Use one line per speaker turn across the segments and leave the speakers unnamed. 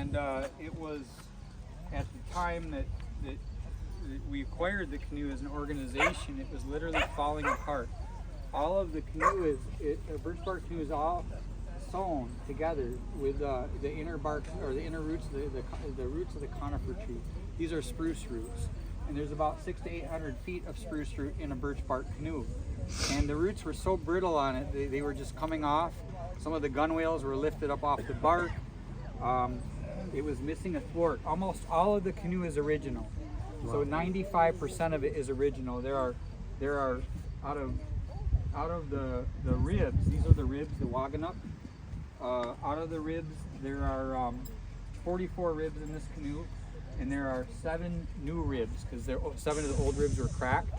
and it was at the time that we acquired the canoe as an organization, it was literally falling apart. All of the canoe a birch bark canoe is all sewn together with the inner bark or the inner roots, the roots of the conifer tree. These are spruce roots, and there's about 600 to 800 feet of spruce root in a birch bark canoe. And the roots were so brittle on it, they were just coming off. Some of the gunwales were lifted up off the bark. It was missing a thwart. Almost all of the canoe is original. So 95% of it is original. There are out of the ribs, these are the ribs, the Waganuck. Out of the ribs, there are 44 ribs in this canoe, and there are 7 new ribs because 7 of the old ribs were cracked.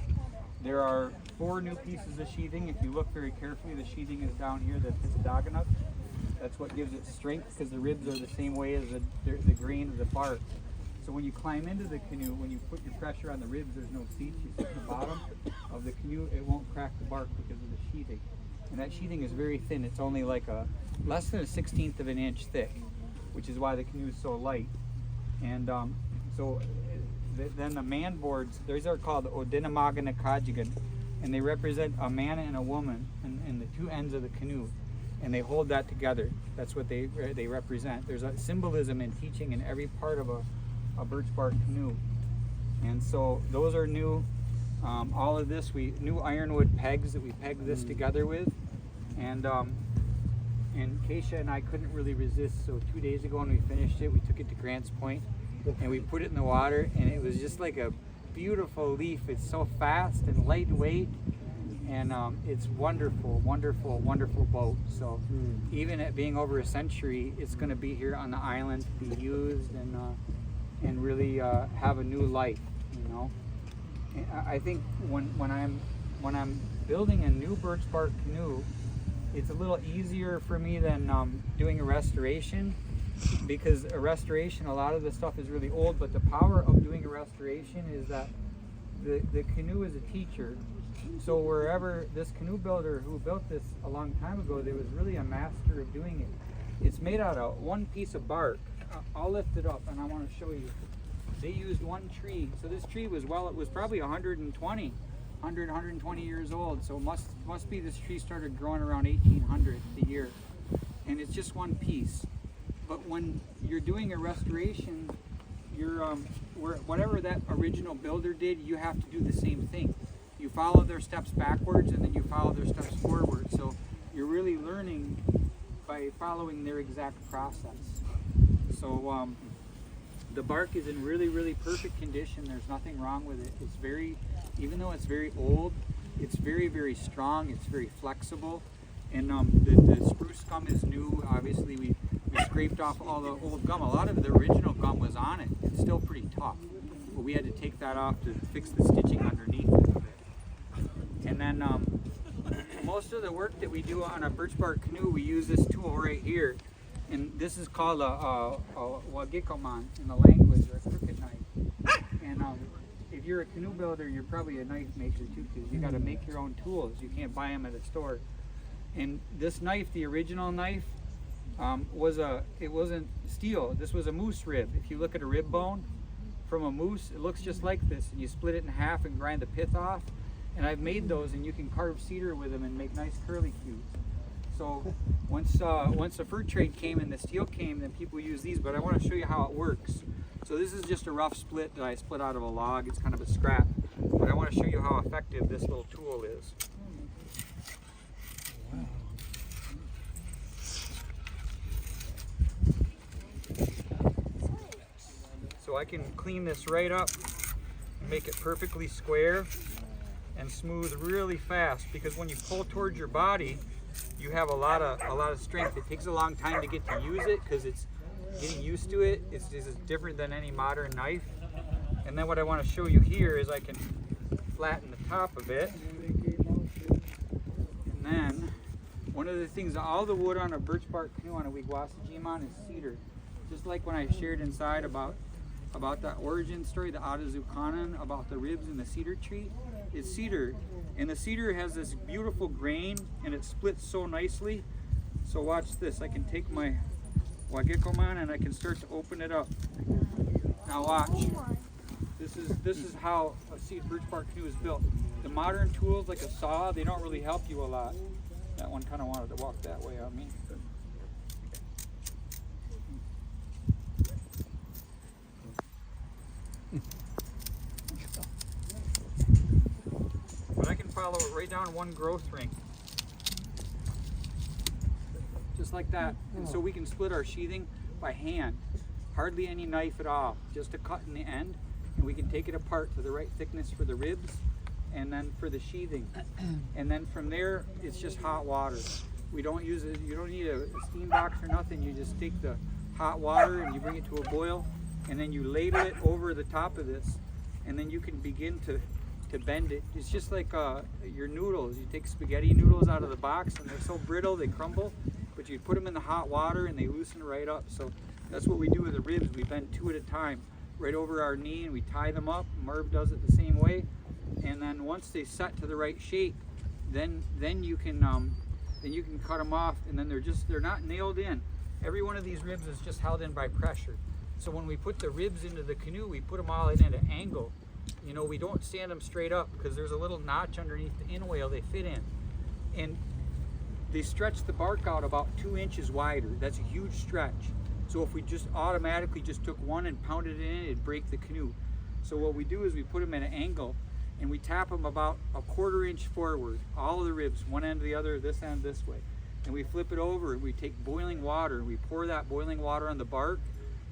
There are 4 new pieces of sheathing. If you look very carefully, the sheathing is down here. That's the Waganuck. That's what gives it strength, because the ribs are the same way as the grain of the bark. So when you climb into the canoe, when you put your pressure on the ribs, there's no seats. You sit at the bottom of the canoe, it won't crack the bark because of the sheathing. And that sheathing is very thin. It's only like less than a 1/16 of an inch thick, which is why the canoe is so light. And then the man boards, these are called Odinamaganakajigan, and they represent a man and a woman in the two ends of the canoe, and they hold that together. That's what they represent. There's a symbolism and teaching in every part of a birch bark canoe. And so those are new. All of this, new ironwood pegs that we pegged this together with, and Keisha and I couldn't really resist. So 2 days ago when we finished it, we took it to Grants Point and we put it in the water, and it was just like a beautiful leaf. It's so fast and lightweight, and it's wonderful, wonderful, wonderful boat. So even at being over a century, it's going to be here on the island to be used and really have a new life, you know. And I think when I'm building a new birch bark canoe, it's a little easier for me than doing a restoration, because a restoration, a lot of the stuff is really old, but the power of doing a restoration is that the canoe is a teacher. So wherever this canoe builder who built this a long time ago, there was really a master of doing it. It's made out of one piece of bark. I'll lift it up and I want to show you. They used one tree. So this tree was, well, it was probably 120 years old. So must be this tree started growing around 1800 the year. And it's just one piece. But when you're doing a restoration, whatever that original builder did, you have to do the same thing. You follow their steps backwards and then you follow their steps forward. So you're really learning by following their exact process. So the bark is in really, really perfect condition. There's nothing wrong with it. It's very, even though it's very old, it's very, very strong. It's very flexible. And the spruce gum is new. Obviously, we scraped off all the old gum. A lot of the original gum was on it. It's still pretty tough. But we had to take that off to fix the stitching underneath it. And then most of the work that we do on a birch bark canoe, we use this tool right here. And this is called a wagikoman in the language, or a crooked knife. And if you're a canoe builder, you're probably a knife maker too, because you got to make your own tools. You can't buy them at a store. And this knife, the original knife, it wasn't steel. This was a moose rib. If you look at a rib bone from a moose, it looks just like this. And you split it in half and grind the pith off. And I've made those, and you can carve cedar with them and make nice curly cues. So once the fur trade came and the steel came, then people use these. But I want to show you how it works. So this is just a rough split that I split out of a log. It's kind of a scrap. But I want to show you how effective this little tool is. So I can clean this right up, make it perfectly square and smooth really fast, because when you pull towards your body, you have a lot of strength. It takes a long time to get to use it because it's getting used to it. It's different than any modern knife. And then what I want to show you here is I can flatten the top of it. And then one of the things, all the wood on a birch bark canoe on a Wigwasijiman is cedar. Just like when I shared inside about that origin story, the Atazukanan, about the ribs and the cedar tree. It's cedar, and the cedar has this beautiful grain, and it splits so nicely. So watch this. I can take my Well, get them on and I can start to open it up. Now watch. This is how a birch bark canoe is built. The modern tools like a saw, they don't really help you a lot. That one kind of wanted to walk that way on me. But I can follow it right down one growth ring. Just like that. And so we can split our sheathing by hand. Hardly any knife at all. Just a cut in the end. And we can take it apart to the right thickness for the ribs and then for the sheathing. And then from there, it's just hot water. We don't use it, you don't need a steam box or nothing. You just take the hot water and you bring it to a boil and then you ladle it over the top of this and then you can begin to bend it. It's just like your noodles. You take spaghetti noodles out of the box and they're so brittle they crumble, but you put them in the hot water and they loosen right up. So that's what we do with the ribs. We bend two at a time right over our knee and we tie them up. Merv does it the same way. And then once they set to the right shape, then you can cut them off, and then they're not nailed in. Every one of these ribs is just held in by pressure. So when we put the ribs into the canoe, we put them all in at an angle. You know, we don't stand them straight up because there's a little notch underneath the inwale they fit in. And they stretch the bark out about 2 inches wider. That's a huge stretch. So if we just automatically just took one and pounded it in, it'd break the canoe. So what we do is we put them at an angle and we tap them about a 1/4 inch forward, all of the ribs, one end to the other, this end this way. And we flip it over and we take boiling water and we pour that boiling water on the bark,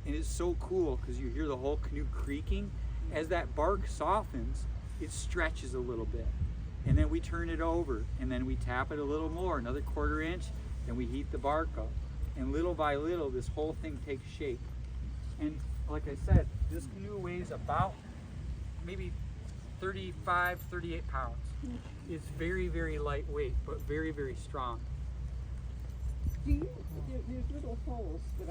and it's so cool because you hear the whole canoe creaking. As that bark softens, it stretches a little bit. And then we turn it over and then we tap it a little more, another 1/4 inch, and we heat the bark up. And little by little, this whole thing takes shape. And like I said, this canoe weighs about maybe 35, 38 pounds. It's very, very lightweight, but very, very strong.
There's little holes that